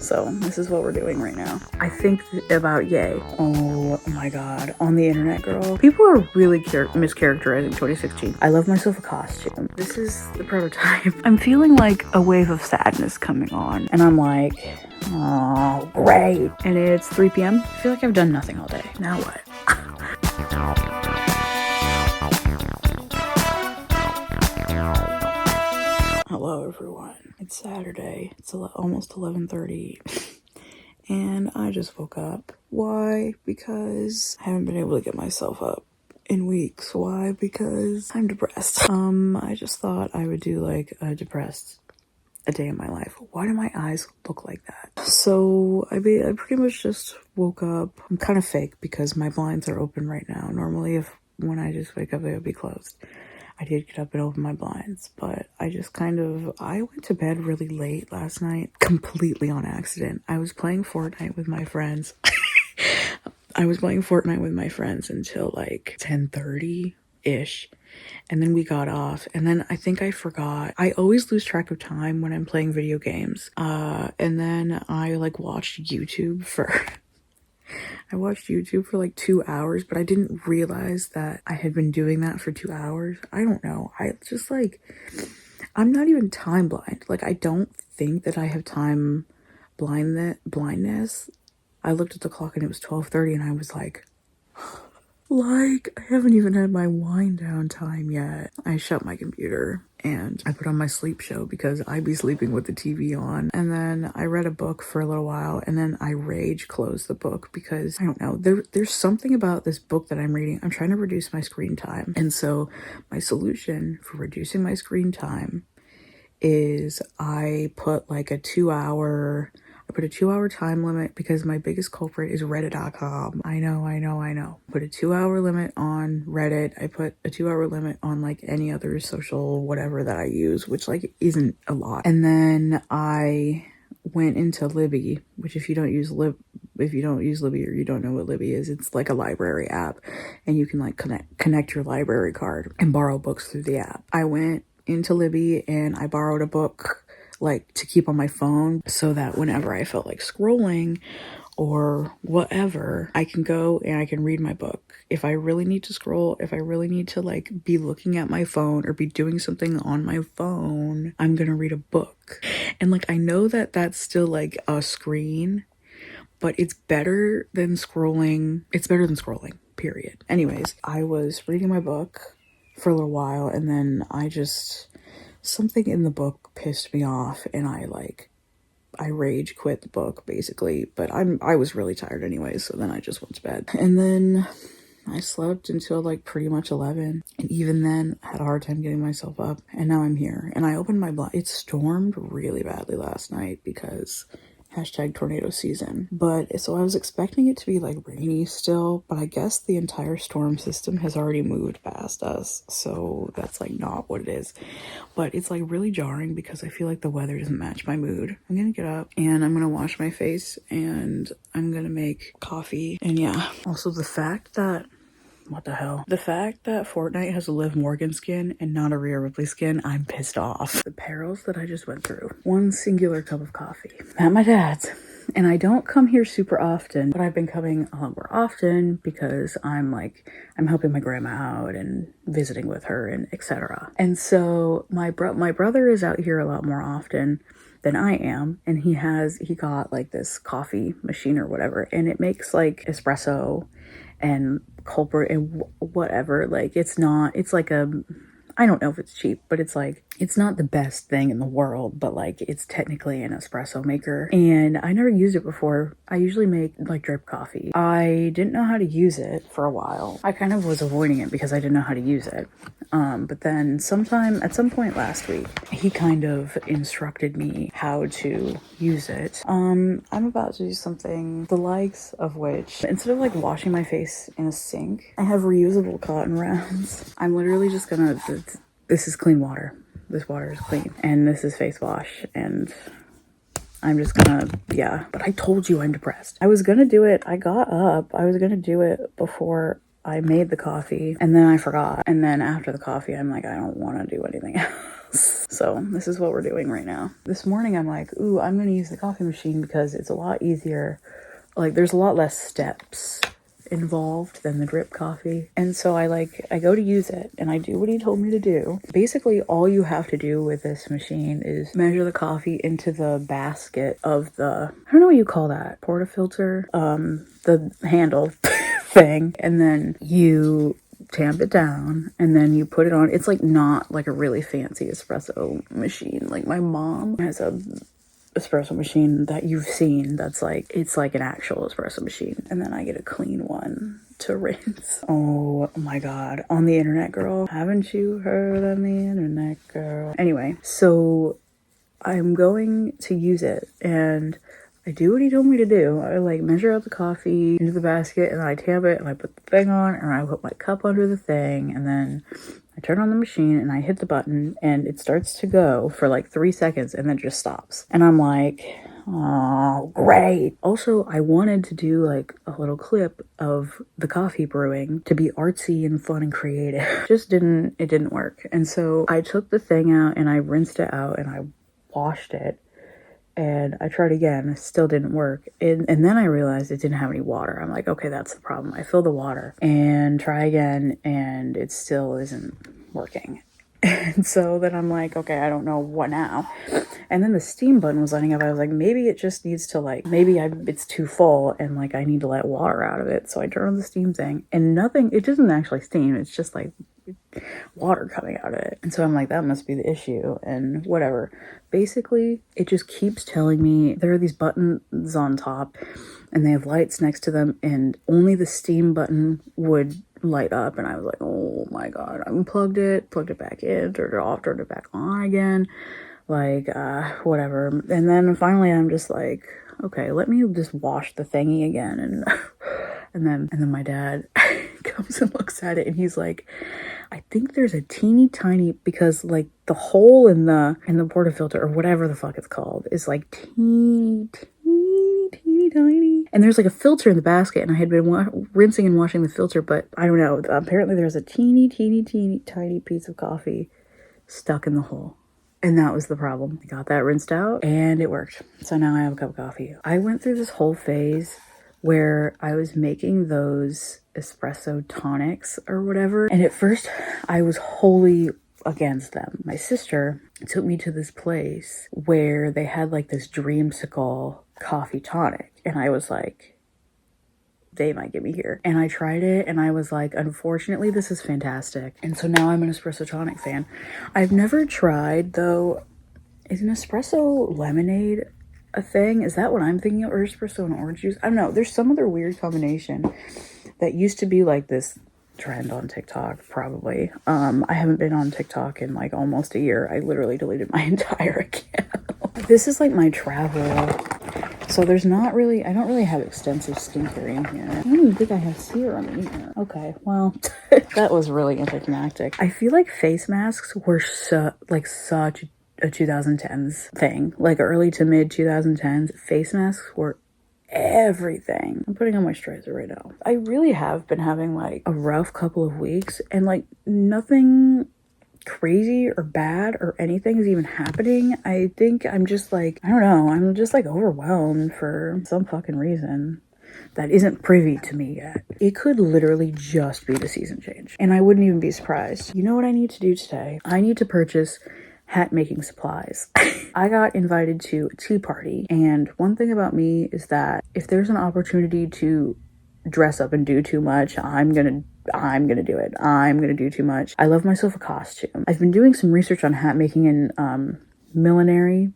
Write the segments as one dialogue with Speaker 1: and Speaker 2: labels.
Speaker 1: So this is what we're doing right now. I think about Yay. Oh my god. On the internet, girl. People are really mischaracterizing 2016. I love myself a costume. This is the prototype. I'm feeling like a wave of sadness coming on. And I'm like, oh, great. And it's 3 p.m. I feel like I've done nothing all day. Now what? Hello everyone. It's Saturday. It's almost 11:30 and I just woke up. Why? Because I haven't been able to get myself up in weeks. Why? Because I'm depressed. I just thought I would do like a day in my life. Why do my eyes look like that? So I pretty much just woke up. I'm kind of fake because my blinds are open right now. Normally when I just wake up they would be closed. I did get up and open my blinds, but I went to bed really late last night, completely on accident. I was playing Fortnite with my friends. Until like 10:30-ish. And then we got off, and then I think I forgot. I always lose track of time when I'm playing video games. And then I like watched YouTube for like 2 hours, but I didn't realize that I had been doing that for 2 hours. I don't know. I'm not even time blind. Like, I don't think that I have time blindness. I looked at the clock and it was 12:30 and I was like, I haven't even had my wind down time yet. I shut my computer and I put on my sleep show because I'd be sleeping with the TV on. And then I read a book for a little while and then I rage closed the book because I don't know. There's something about this book that I'm reading. I'm trying to reduce my screen time. And so my solution for reducing my screen time is I put like a 2-hour time limit because my biggest culprit is reddit.com. I know. Put a 2-hour limit on Reddit. I put a 2-hour limit on like any other social whatever that I use, which like isn't a lot. And then I went into Libby, which if you don't use Libby or you don't know what Libby is, it's like a library app and you can like connect your library card and borrow books through the app. I went into Libby and I borrowed a book like to keep on my phone so that whenever I felt like scrolling or whatever, I can go and I can read my book. If I really need to scroll, if I really need to like be looking at my phone or be doing something on my phone, I'm gonna read a book. And like, I know that that's still like a screen, but it's better than scrolling. Period. Anyways, I was reading my book for a little while and then something in the book pissed me off and I rage quit the book basically, but I was really tired anyway, so then I just went to bed. And then I slept until like pretty much 11, and even then I had a hard time getting myself up, and now I'm here and I opened my blind. It stormed really badly last night because #tornado season. But so I was expecting it to be like rainy still, but I guess the entire storm system has already moved past us, so that's like not what it is. But it's like really jarring because I feel like the weather doesn't match my mood. I'm gonna get up and I'm gonna wash my face and I'm gonna make coffee. And yeah, also the fact that Fortnite has a Liv Morgan skin and not a Rhea Ripley skin, I'm pissed off. The perils that I just went through. One singular cup of coffee at my dad's. And I don't come here super often, but I've been coming a lot more often because I'm helping my grandma out and visiting with her and etc. And so my brother is out here a lot more often than I am, and he got like this coffee machine or whatever, and it makes like espresso and cold brew and whatever. Like it's like I don't know if it's cheap, but it's like, it's not the best thing in the world, but like it's technically an espresso maker. And I never used it before. I usually make like drip coffee. I didn't know how to use it for a while. I kind of was avoiding it because I didn't know how to use it. But then at some point last week, he kind of instructed me how to use it. I'm about to do something the likes of which, instead of like washing my face in a sink, I have reusable cotton rounds. I'm literally just gonna, this is clean water. This water is clean. And this is face wash. And I'm just gonna, yeah. But I told you I'm depressed. I was gonna do it. I got up. I was gonna do it before I made the coffee. And then I forgot. And then after the coffee, I'm like, I don't want to do anything else. So this is what we're doing right now. This morning I'm like, ooh, I'm gonna use the coffee machine because it's a lot easier. Like there's a lot less steps involved than the drip coffee. And so I go to use it and I do what he told me to do. Basically all you have to do with this machine is measure the coffee into the basket of the, I don't know what you call that, portafilter, the handle thing, and then you tamp it down and then you put it on. It's like not like a really fancy espresso machine. Like my mom has a espresso machine that you've seen that's like, it's like an actual espresso machine, and then I get a clean one to rinse. Oh my god, on the internet, girl. Haven't you heard on the internet, girl? Anyway, so I'm going to use it and I do what he told me to do. I like measure out the coffee into the basket and I tamp it and I put the thing on and I put my cup under the thing and then I turn on the machine and I hit the button and it starts to go for like 3 seconds and then just stops. And I'm like, oh, great. Also, I wanted to do like a little clip of the coffee brewing to be artsy and fun and creative. It didn't work. And so I took the thing out and I rinsed it out and I washed it. And I tried again, it still didn't work. And then I realized it didn't have any water. I'm like, okay, that's the problem. I fill the water and try again, and it still isn't working. And so then I'm like, okay, I don't know what now. And then the steam button was lighting up. I was like, maybe it just needs to like, it's too full and like I need to let water out of it. So I turn on the steam thing and nothing, it doesn't actually steam. It's just like water coming out of it. And so I'm like, that must be the issue and whatever. Basically, it just keeps telling me there are these buttons on top and they have lights next to them and only the steam button would light up. And I was like, oh my god. I unplugged it, plugged it back in, turned it off, turned it back on again. Like, whatever. And then finally I'm just like, okay, let me just wash the thingy again. And then my dad comes and looks at it and he's like, I think there's a teeny tiny, because like the hole in the portafilter or whatever the fuck it's called is like teeny tiny. And there's like a filter in the basket and I had been rinsing and washing the filter, but I don't know. Apparently there's a teeny tiny piece of coffee stuck in the hole. And that was the problem. I got that rinsed out and it worked. So now I have a cup of coffee. I went through this whole phase where I was making those espresso tonics or whatever. And at first I was wholly against them. My sister took me to this place where they had like this dreamsicle coffee tonic. And I was like, they might get me here. And I tried it and I was like, unfortunately, this is fantastic. And so now I'm an espresso tonic fan. I've never tried though, is an espresso lemonade a thing? Is that what I'm thinking of? Or espresso and orange juice? I don't know. There's some other weird combination that used to be like this trend on TikTok, probably. I haven't been on TikTok in like almost a year. I literally deleted my entire account. This is like my travel. So there's not really, I don't really have extensive skincare in here. I don't even think I have serum in here. Okay, well, that was really anticlimactic. I feel like face masks were such a 2010s thing. Like early to mid 2010s, face masks were everything. I'm putting on moisturizer right now. I really have been having like a rough couple of weeks and like nothing crazy or bad or anything is even happening. I think I'm just like, I don't know, I'm just like overwhelmed for some fucking reason that isn't privy to me yet. It could literally just be the season change and I wouldn't even be surprised. You know what I need to do today? I need to purchase hat making supplies. I got invited to a tea party, and one thing about me is that if there's an opportunity to dress up and do too much, I'm gonna do it. I'm gonna do too much. I love myself a costume. I've been doing some research on hat making and millinery.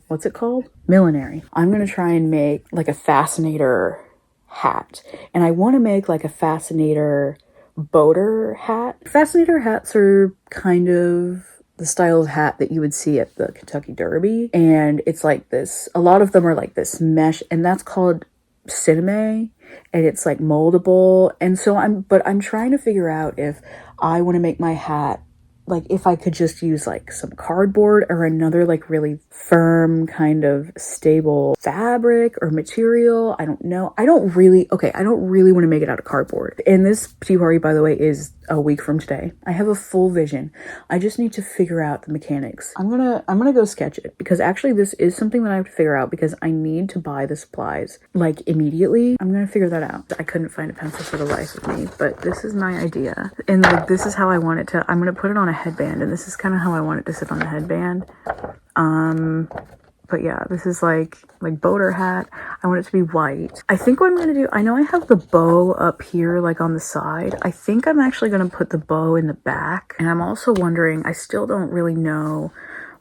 Speaker 1: What's it called? Millinery. I'm gonna try and make like a fascinator hat, and I want to make like a fascinator boater hat. Fascinator hats are kind of the style of hat that you would see at the Kentucky Derby, and it's like this, a lot of them are like this mesh, and that's called cineme, and it's like moldable. And so I'm trying to figure out if I want to make my hat like if I could just use like some cardboard or another like really firm kind of stable fabric or material. I don't know. I don't really want to make it out of cardboard. And this tea party, by the way, is a week from today. I have a full vision. I just need to figure out the mechanics. I'm gonna go sketch it, because actually this is something that I have to figure out, because I need to buy the supplies like immediately. I'm gonna figure that out. I couldn't find a pencil for the life of me, but this is my idea. And like, this is how I want it to, I'm gonna put it on a headband, and this is kind of how I want it to sit on a headband. But yeah, this is like boater hat. I want it to be white. I think what I'm going to do, I know I have the bow up here, like on the side. I think I'm actually going to put the bow in the back. And I'm also wondering, I still don't really know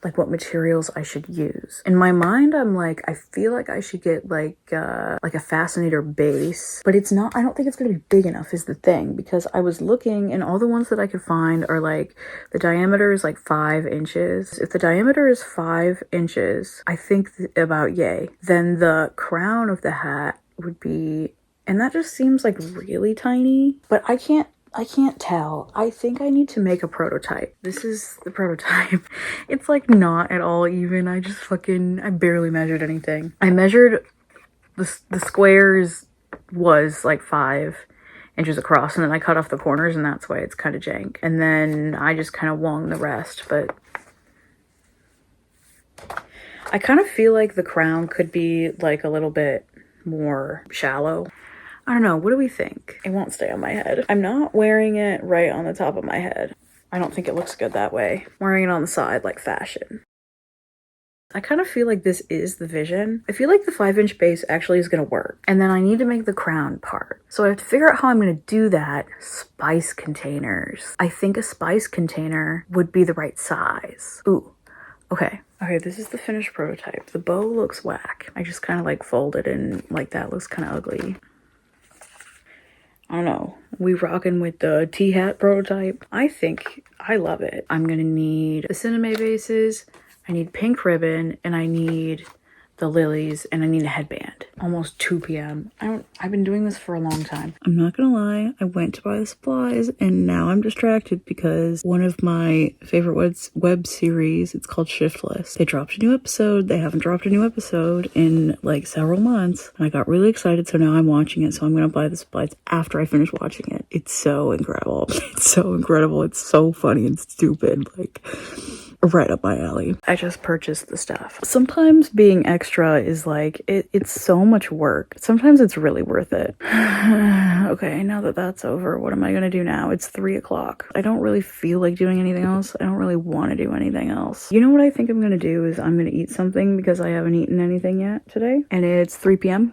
Speaker 1: like what materials I should use. In my mind, I'm like, I feel like I should get like a fascinator base, but it's not, I don't think it's gonna be big enough is the thing, because I was looking and all the ones that I could find are like, the diameter is like 5 inches. If the diameter is 5 inches, I think about yay, then the crown of the hat would be, and that just seems like really tiny, but I can't tell. I think I need to make a prototype. This is the prototype. It's like not at all even. I barely measured anything. I measured the squares was like 5 inches across, and then I cut off the corners, and that's why it's kind of jank. And then I just kind of wung the rest, but I kind of feel like the crown could be like a little bit more shallow. I don't know. What do we think? It won't stay on my head. I'm not wearing it right on the top of my head. I don't think it looks good that way. I'm wearing it on the side like fashion. I kind of feel like this is the vision. I feel like the 5-inch base actually is going to work. And then I need to make the crown part. So I have to figure out how I'm going to do that. Spice containers. I think a spice container would be the right size. Ooh. Okay, this is the finished prototype. The bow looks whack. I just kind of like folded and like that looks kind of ugly. I don't know. We rocking with the tea hat prototype. I think I love it. I'm gonna need the cinnamon bases, I need pink ribbon, and I need the lilies, and I need a headband. Almost 2 p.m. I've been doing this for a long time. I'm not gonna lie, I went to buy the supplies and now I'm distracted because one of my favorite web series, it's called Shiftless. They dropped a new episode. They haven't dropped a new episode in like several months. And I got really excited, so now I'm watching it. So I'm gonna buy the supplies after I finish watching it. It's so incredible. It's so incredible. It's so funny and stupid. Like, right up my alley. I just purchased the stuff. Sometimes being extra is like, it's so much work. Sometimes it's really worth it. Okay, now that that's over, what am I gonna do now? It's 3 o'clock. I don't really feel like doing anything else. I don't really want to do anything else. You know what I think I'm gonna do is I'm gonna eat something because I haven't eaten anything yet today. And it's 3 p.m.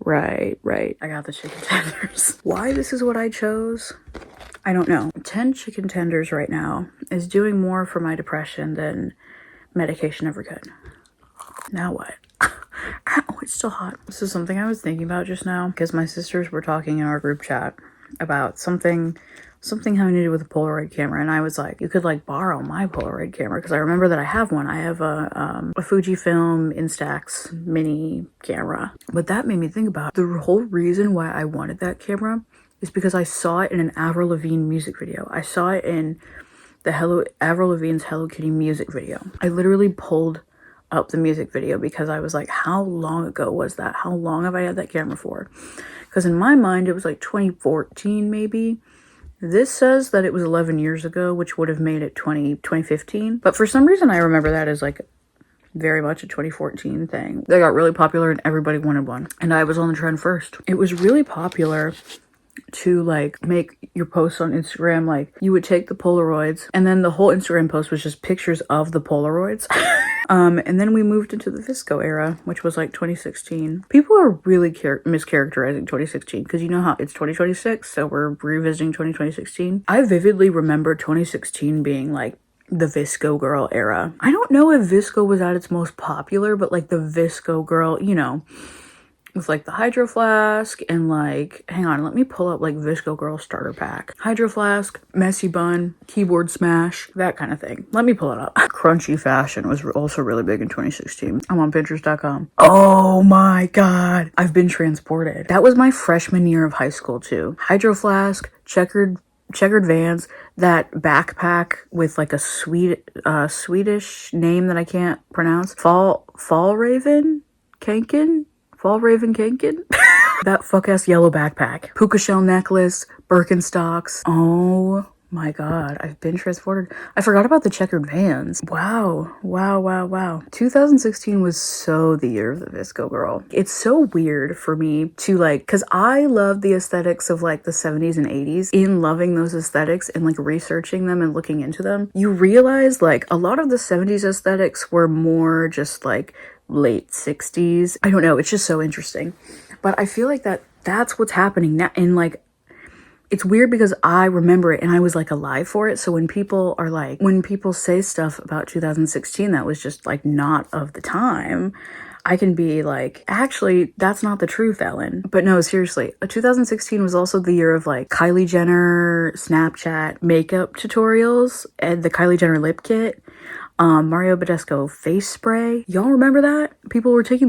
Speaker 1: Right. I got the chicken tenders. Why this is what I chose? I don't know. 10 chicken tenders right now is doing more for my depression than medication ever could. Now what? Oh, it's still hot. This is something I was thinking about just now because my sisters were talking in our group chat about something having to do with a Polaroid camera, and I was like, you could like borrow my Polaroid camera, because I remember that I have one. I have a Fujifilm Instax mini camera. But that made me think about the whole reason why I wanted that camera is because I saw it in an Avril Lavigne music video. I saw it in the Avril Lavigne's Hello Kitty music video. I literally pulled up the music video because I was like, how long ago was that? How long have I had that camera for? Because in my mind, it was like 2014 maybe. This says that it was 11 years ago, which would have made it 2015. But for some reason, I remember that as like very much a 2014 thing. They got really popular and everybody wanted one. And I was on the trend first. It was really popular to like make your posts on Instagram. Like you would take the Polaroids and then the whole Instagram post was just pictures of the Polaroids. And then we moved into the VSCO era, which was like 2016. People are really mischaracterizing 2016 because you know how it's 2026, so we're revisiting 2016. I vividly remember 2016 being like the VSCO girl era. I don't know if VSCO was at its most popular, but like the VSCO girl, you know, with like the Hydro Flask and like, hang on, let me pull up like VSCO Girl starter pack. Hydro Flask, Messy Bun, Keyboard Smash, that kind of thing. Let me pull it up. Crunchy Fashion was also really big in 2016. I'm on Pinterest.com. Oh my God. I've been transported. That was my freshman year of high school too. Hydro Flask, checkered checkered Vans, that backpack with like a Swedish name that I can't pronounce. Fall Raven Kanken? That fuck ass yellow backpack. Puka shell necklace, Birkenstocks. Oh my god, I've been transported. I forgot about the checkered Vans. Wow. 2016 was so the year of the Visco girl. It's so weird for me to like, cause I love the aesthetics of like the 70s and 80s. In loving those aesthetics and like researching them and looking into them, you realize like a lot of the 70s aesthetics were more just like late 60s. I don't know, it's just so interesting. But I feel like that's what's happening now. And like, it's weird because I remember it and I was like alive for it. So when people say stuff about 2016 that was just like not of the time, I can be like, actually, that's not the truth, Ellen. But no, seriously, 2016 was also the year of like Kylie Jenner Snapchat makeup tutorials and the Kylie Jenner lip kit. Mario Badescu face spray. Y'all remember that? People were buying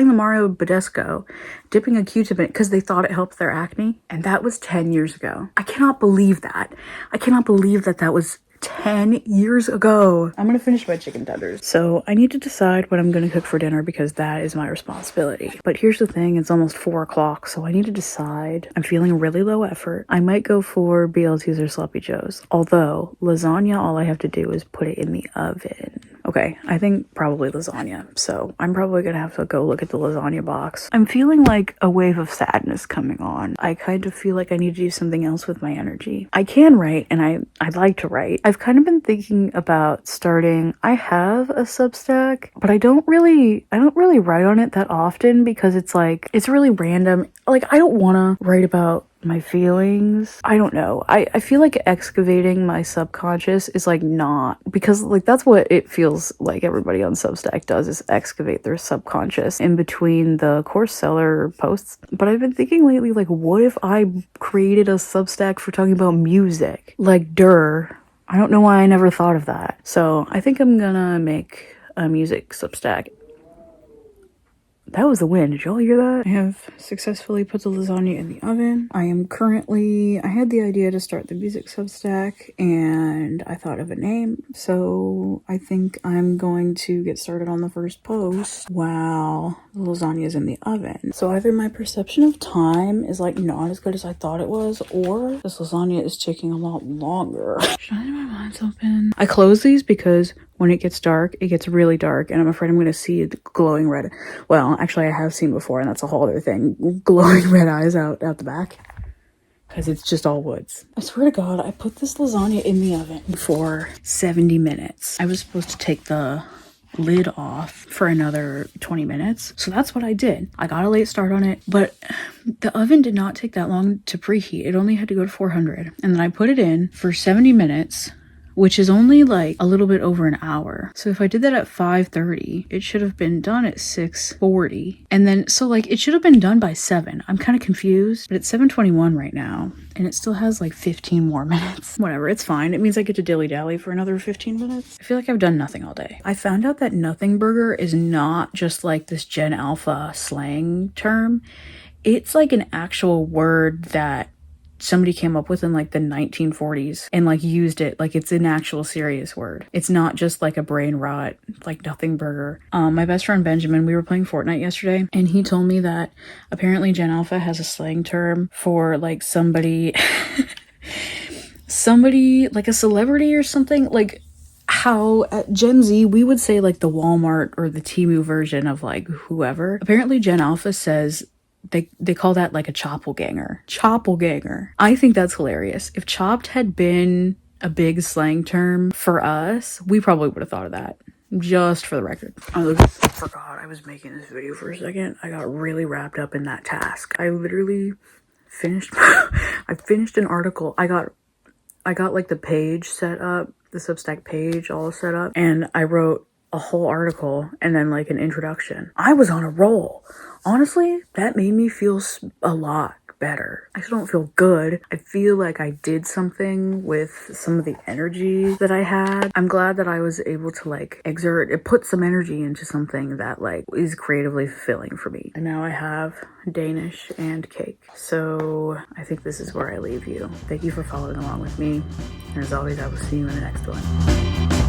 Speaker 1: the Mario Badescu, dipping a Q-tip in it because they thought it helped their acne. And that was 10 years ago. I cannot believe that. I cannot believe that was 10 years ago. I'm gonna finish my chicken tenders. So I need to decide what I'm gonna cook for dinner because that is my responsibility. But here's the thing, it's almost 4 o'clock, so I need to decide. I'm feeling really low effort. I might go for BLTs or Sloppy Joes. Although lasagna, all I have to do is put it in the oven. Okay, I think probably lasagna. So I'm probably gonna have to go look at the lasagna box. I'm feeling like a wave of sadness coming on. I kind of feel like I need to do something else with my energy. I can write and I'd like to write. I've kind of been thinking about starting, I have a Substack, but I don't really write on it that often because it's like, it's really random. Like, I don't want to write about my feelings. I don't know. I feel like excavating my subconscious is like not, because like that's what it feels like everybody on Substack does, is excavate their subconscious in between the course seller posts. But I've been thinking lately, like, what if I created a Substack for talking about music? Like, I don't know why I never thought of that. So I think I'm gonna make a music Substack. That was the wind. Did y'all hear that? I have successfully put the lasagna in the oven. I had the idea to start the music Substack and I thought of a name. So I think I'm going to get started on the first post while the lasagna is in the oven. So either my perception of time is like not as good as I thought it was, or this lasagna is taking a lot longer. Should I leave my blinds open? I close these because when it gets dark, it gets really dark, and I'm afraid I'm going to see the glowing red. Well, actually, I have seen before, and that's a whole other thing. Glowing red eyes out the back. Because it's just all woods. I swear to God, I put this lasagna in the oven for 70 minutes. I was supposed to take the lid off for another 20 minutes. So that's what I did. I got a late start on it, but the oven did not take that long to preheat. It only had to go to 400. And then I put it in for 70 minutes, which is only like a little bit over an hour. So if I did that at 5:30, it should have been done at 6:40. And then, so like it should have been done by 7. I'm kind of confused, but it's 7:21 right now. And it still has like 15 more minutes. Whatever, it's fine. It means I get to dilly-dally for another 15 minutes. I feel like I've done nothing all day. I found out that nothing burger is not just like this Gen Alpha slang term. It's like an actual word that somebody came up with in like the 1940s and like used it like it's an actual serious word. It's not just like a brain rot, like nothing burger. My best friend Benjamin, we were playing Fortnite yesterday and he told me that apparently Gen Alpha has a slang term for like somebody like a celebrity or something. Like how at Gen Z we would say like the Walmart or the Temu version of like whoever. Apparently Gen Alpha says they call that like a choppelganger. I think that's hilarious. If chopped had been a big slang term for us, we probably would have thought of that. Just for the record. I forgot I was making this video for a second. I got really wrapped up in that task. I literally finished I finished an article. I got like the page set up, the Substack page all set up, and I wrote a whole article and then like an introduction. I was on a roll. Honestly, that made me feel a lot better. I still don't feel good. I feel like I did something with some of the energy that I had. I'm glad that I was able to like put some energy into something that like is creatively fulfilling for me. And now I have Danish and cake. So I think this is where I leave you. Thank you for following along with me. And as always, I will see you in the next one.